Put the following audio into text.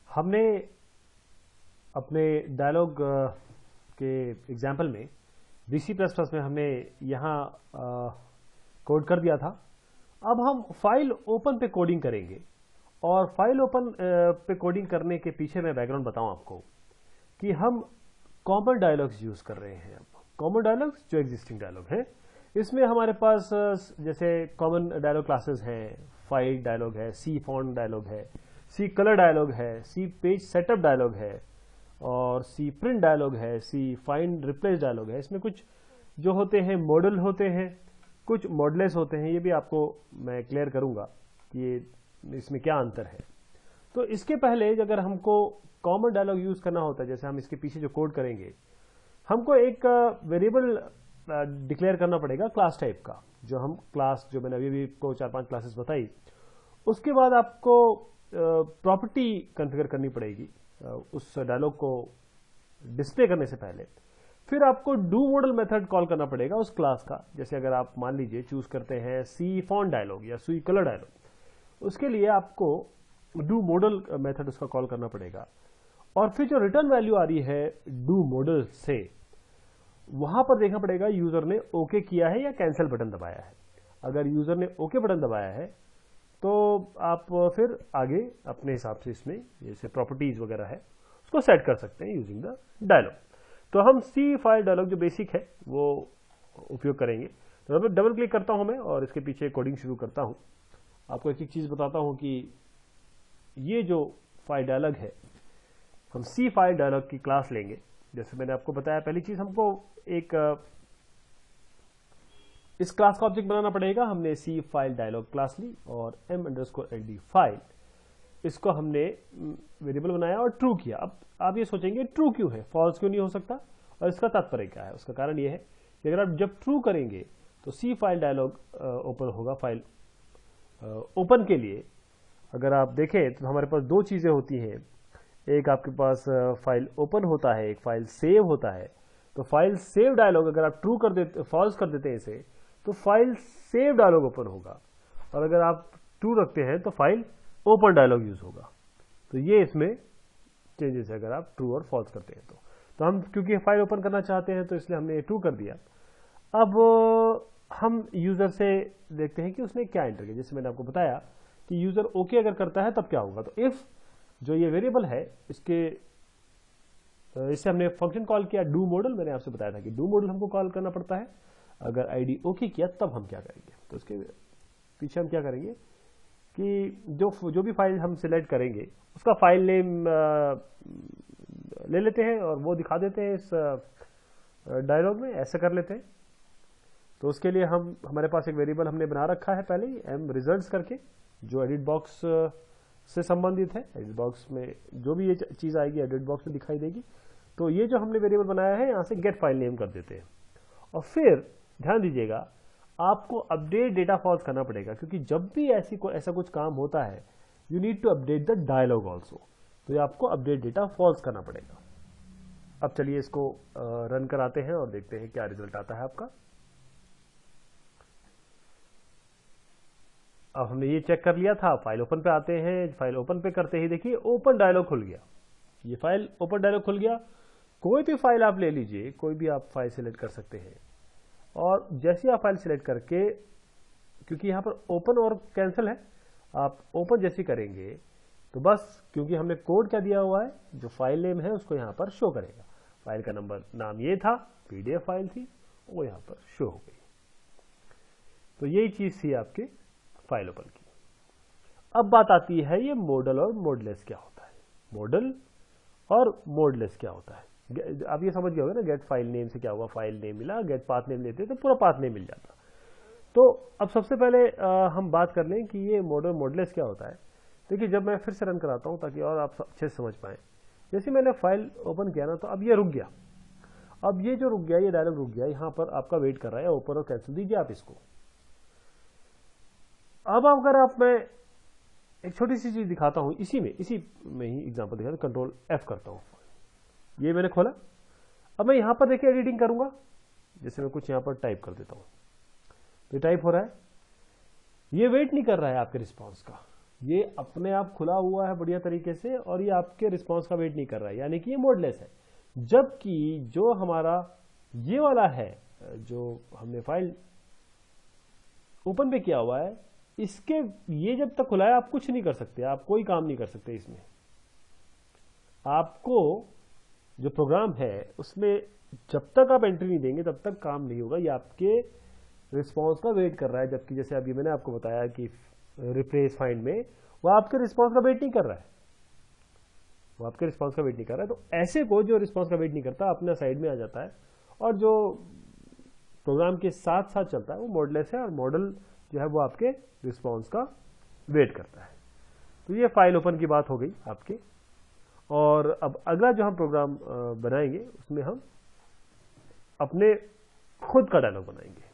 हमने अपने डायलॉग के एग्जाम्पल में VC++ में हमने यहाँ कोड कर दिया था। अब हम फाइल ओपन पे कोडिंग करेंगे और फाइल ओपन पे कोडिंग करने के पीछे मैं बैकग्राउंड बताऊं आपको कि हम कॉमन डायलॉग्स यूज कर रहे हैं। अब कॉमन डायलॉग्स जो एग्जिस्टिंग डायलॉग है, इसमें हमारे पास जैसे कॉमन डायलॉग क्लासेस हैं, फाइल डायलॉग है, सी फॉन्ट डायलॉग है, सी कलर डायलॉग है, सी पेज सेटअप डायलॉग है और सी प्रिंट डायलॉग है, सी फाइंड रिप्लेस डायलॉग है। इसमें कुछ जो होते हैं मॉडल होते हैं, कुछ मॉडलेस होते हैं। ये भी आपको मैं क्लियर करूंगा कि इसमें क्या अंतर है। तो इसके पहले अगर हमको कॉमन डायलॉग यूज करना होता है, जैसे हम इसके पीछे जो कोड करेंगे, हमको एक वेरिएबल डिक्लेयर करना पड़ेगा क्लास टाइप का, जो हम क्लास जो मैंने अभी को 4-5 क्लासेस बताई। उसके बाद आपको प्रॉपर्टी कॉन्फ़िगर करनी पड़ेगी उस डायलॉग को डिस्प्ले करने से पहले। फिर आपको डू मॉडल मेथड कॉल करना पड़ेगा उस क्लास का। जैसे अगर आप मान लीजिए चूज करते हैं सी फॉन्ट डायलॉग या सी कलर डायलॉग, उसके लिए आपको डू मॉडल मेथड उसका कॉल करना पड़ेगा। और फिर जो रिटर्न वैल्यू आ रही है डू मॉडल से, वहां पर देखना पड़ेगा यूजर ने ओके किया है या कैंसिल बटन दबाया है। अगर यूजर ने ओके बटन दबाया है तो आप फिर आगे अपने हिसाब से इसमें जैसे प्रॉपर्टीज वगैरह है उसको सेट कर सकते हैं यूजिंग द डायलॉग। तो हम सी फाइल डायलॉग जो बेसिक है वो उपयोग करेंगे। तो डबल क्लिक करता हूं मैं और इसके पीछे कोडिंग शुरू करता हूं। आपको एक एक चीज बताता हूं कि ये जो फाइल डायलॉग है, हम सी फाइल डायलॉग की क्लास लेंगे। जैसे मैंने आपको बताया, पहली चीज हमको एक इस क्लास का ऑब्जेक्ट बनाना पड़ेगा। हमने सी फाइल डायलॉग क्लास ली और m_ld फाइल, इसको हमने वेरिएबल बनाया और ट्रू किया। अब आप ये सोचेंगे ट्रू क्यों है, फॉल्स क्यों नहीं हो सकता, और इसका तात्पर्य क्या है। उसका कारण ये है कि अगर आप जब ट्रू करेंगे तो सी फाइल डायलॉग ओपन होगा। फाइल ओपन के लिए अगर आप देखें तो हमारे पास दो चीजें होती हैं। एक आपके पास फाइल ओपन होता है, एक फाइल सेव होता है। तो फाइल सेव डायलॉग अगर आप ट्रू कर देते, फॉल्स कर देते हैं इसे, तो फाइल सेव डायलॉग ओपन होगा, और अगर आप ट्रू रखते हैं तो फाइल ओपन डायलॉग यूज होगा। तो ये इसमें चेंजेस है अगर आप ट्रू और फॉल्स करते हैं तो हम क्योंकि फाइल ओपन करना चाहते हैं तो इसलिए हमने ट्रू कर दिया। अब हम यूजर से देखते हैं कि उसने क्या एंटर किया। जैसे मैंने आपको बताया कि यूजर ओके अगर करता है तब क्या होगा। तो इफ जो ये वेरिएबल है, इससे हमने फंक्शन कॉल किया डू मॉडल। मैंने आपसे बताया था कि डू मॉडल हमको कॉल करना पड़ता है। अगर आईडी ओके किया तब हम क्या करेंगे, तो उसके पीछे हम क्या करेंगे कि जो भी फाइल हम सिलेक्ट करेंगे उसका फाइल नेम ले लेते हैं और वो दिखा देते हैं इस डायलॉग में। ऐसा कर लेते हैं। तो उसके लिए हमारे पास एक वेरिएबल हमने बना रखा है पहले ही m results करके, जो एडिट बॉक्स से संबंधित है। एडिट बॉक्स में जो भी ये चीज आएगी एडिट बॉक्स में दिखाई देगी। तो ये जो हमने वेरिएबल बनाया है, यहां से गेट फाइल नेम कर देते हैं। और फिर ध्यान दीजिएगा, आपको अपडेट डेटा फॉल्स करना पड़ेगा, क्योंकि जब भी ऐसा कुछ काम होता है you need to update the dialogue also. तो ये आपको अपडेट डेटा फॉल्स करना पड़ेगा। अब चलिए इसको रन कराते हैं और देखते हैं क्या रिजल्ट आता है आपका। अब हमने ये चेक कर लिया था। फाइल ओपन पे आते हैं। फाइल ओपन पे करते ही देखिए ओपन डायलॉग खुल गया। ये फाइल ओपन डायलॉग खुल गया। कोई भी फाइल आप ले लीजिए, कोई भी आप फाइल सिलेक्ट कर सकते हैं। और जैसे आप फाइल सिलेक्ट करके, क्योंकि यहां पर ओपन और कैंसिल है, आप ओपन जैसे करेंगे तो बस, क्योंकि हमने कोड क्या दिया हुआ है, जो फाइल नेम है उसको यहां पर शो करेगा। फाइल का नाम ये था, पीडीएफ फाइल थी, वो यहां पर शो हो गई। तो यही चीज थी आपके फाइल ओपन की। अब बात आती है ये मॉडल और मॉडलेस क्या होता है। मॉडल और मॉडलेस क्या होता है, आप ये समझ गए होंगे ना। गेट फाइल नेम से क्या हुआ, फाइल नेम मिला, गेट पाथ नेम लेते तो पूरा पाथ नेम मिल जाता। तो अब सबसे पहले हम बात कर लें कि ये मॉडल मॉडलेस क्या होता है। देखिए, जब मैं फिर से रन कराता हूं ताकि और आप अच्छे से समझ पाए। जैसे मैंने फाइल ओपन किया ना, तो अब ये रुक गया। अब ये जो रुक गया, ये डायलॉग रुक गया, यहां पर आपका वेट कर रहा है। ओपन और कैंसिल दीजिए आप इसको। अब अगर मैं एक छोटी सी चीज दिखाता हूं, इसी में ही एग्जांपल दिखाता हूं। कंट्रोल F करता हूं, ये मैंने खोला। अब मैं यहां पर देखिए एडिटिंग करूंगा। जैसे मैं कुछ यहां पर टाइप कर देता हूं, तो टाइप हो रहा है। ये वेट नहीं कर रहा है आपके रिस्पॉन्स का। ये अपने आप खुला हुआ है बढ़िया तरीके से और ये आपके रिस्पॉन्स का वेट नहीं कर रहा है, यानी कि ये मोडलेस है। जबकि जो हमारा ये वाला है, जो हमने फाइल ओपन पे किया हुआ है, इसके ये जब तक खुला है आप कुछ नहीं कर सकते, आप कोई काम नहीं कर सकते इसमें। आपको जो प्रोग्राम है उसमें जब तक आप एंट्री नहीं देंगे तब तक काम नहीं होगा, ये आपके रिस्पॉन्स का वेट कर रहा है। जबकि जैसे अभी मैंने आपको बताया कि रिप्लेस फाइंड में वो आपके रिस्पॉन्स का वेट नहीं कर रहा है, वो आपके रिस्पॉन्स का वेट नहीं कर रहा है। तो ऐसे को जो रिस्पॉन्स का वेट नहीं करता अपना साइड में आ जाता है, और जो प्रोग्राम के साथ साथ चलता है वो मॉडलेस है, और मॉडल जो है वो आपके रिस्पॉन्स का वेट करता है। तो ये फाइल ओपन की बात हो गई आपके। और अब अगला जो हम प्रोग्राम बनाएंगे उसमें हम अपने खुद का डायलॉग बनाएंगे।